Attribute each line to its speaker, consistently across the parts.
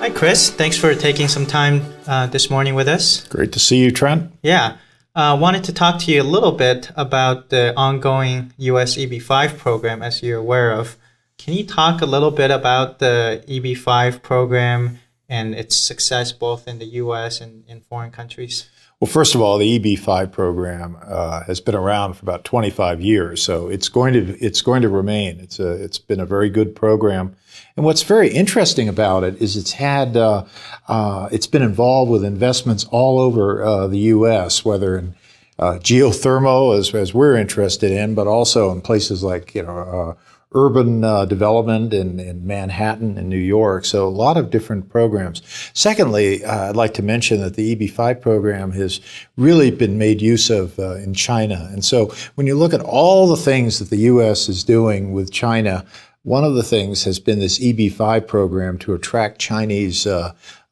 Speaker 1: Hi, Chris. Thanks for taking some time this morning with us.
Speaker 2: Great to see you, Trent.
Speaker 1: Yeah. Wanted to talk to you a little bit about the ongoing U.S. EB5 program, as you're aware of. Can you talk a little bit about the EB5 program and its success both in the U.S. and in foreign countries?
Speaker 2: Well, first of all, the EB5 program has been around for about 25 years, so it's going to remain. It's been a very good program, and what's very interesting about it is it's been involved with investments all over the U.S., whether in geothermal, as we're interested in, but also in places like urban development in Manhattan and New York. So a lot of different programs. Secondly, I'd like to mention that the EB5 program has really been made use of in China. And so when you look at all the things that the U.S. is doing with China, one of the things has been this EB5 program to attract Chinese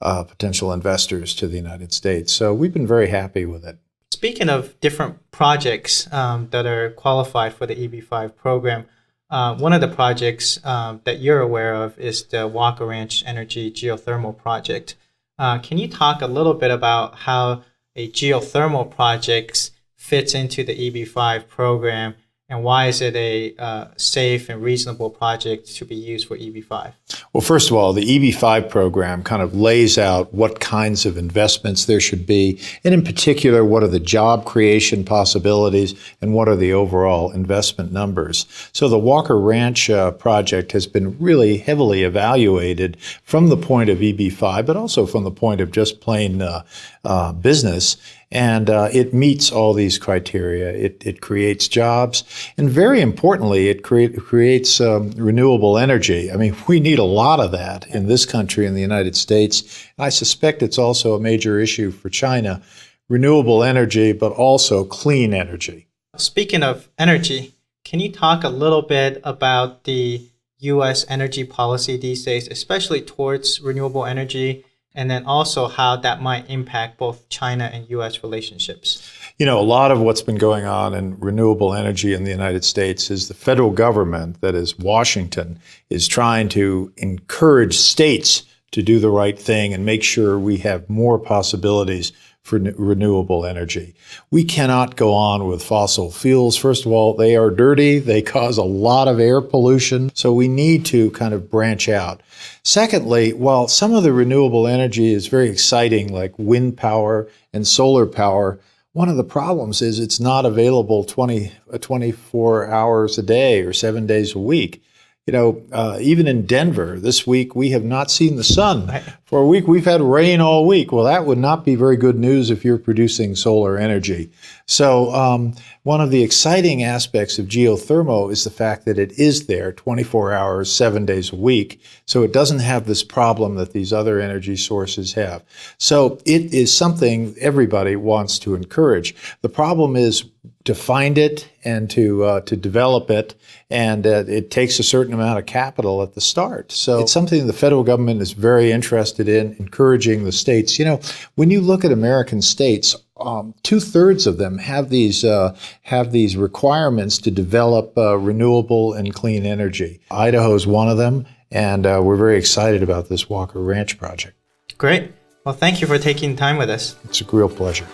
Speaker 2: potential investors to the United States. So we've been very happy with it.
Speaker 1: Speaking of different projects that are qualified for the EB5 program, one of the projects that you're aware of is the Walker Ranch Energy geothermal project. Can you talk a little bit about how a geothermal project fits into the EB5 program, and why is it a safe and reasonable project to be used for EB5?
Speaker 2: Well, first of all, the EB5 program kind of lays out what kinds of investments there should be, and in particular, what are the job creation possibilities and what are the overall investment numbers. So the Walker Ranch project has been really heavily evaluated from the point of EB5, but also from the point of just plain business. And it meets all these criteria. It creates jobs, and very importantly, it creates renewable energy. I mean, we need a lot of that in this country, in the United States. I suspect it's also a major issue for China. Renewable energy, but also clean energy.
Speaker 1: Speaking of energy, can you talk a little bit about the U.S. energy policy these days, especially towards renewable energy, and then also how that might impact both China and U.S. relationships?
Speaker 2: You know, a lot of what's been going on in renewable energy in the United States is the federal government, that is Washington, is trying to encourage states to do the right thing and make sure we have more possibilities for renewable energy. We cannot go on with fossil fuels. First of all, they are dirty. They cause a lot of air pollution. So we need to kind of branch out. Secondly, while some of the renewable energy is very exciting, like wind power and solar power, one of the problems is it's not available 24 hours a day or 7 days a week. You know, even in Denver this week, we have not seen the sun for a week. We've had rain all week. Well, that would not be very good news if you're producing solar energy. So one of the exciting aspects of geothermal is the fact that it is there 24 hours, 7 days a week. So it doesn't have this problem that these other energy sources have. So it is something everybody wants to encourage. The problem is to find it and to develop it, and it takes a certain amount of capital at the start. So it's something the federal government is very interested in, encouraging the states. You know, when you look at American states, 2/3 of them have these requirements to develop renewable and clean energy. Idaho is one of them, and we're very excited about this Walker Ranch project.
Speaker 1: Great. Well, thank you for taking time with us.
Speaker 2: It's a real pleasure.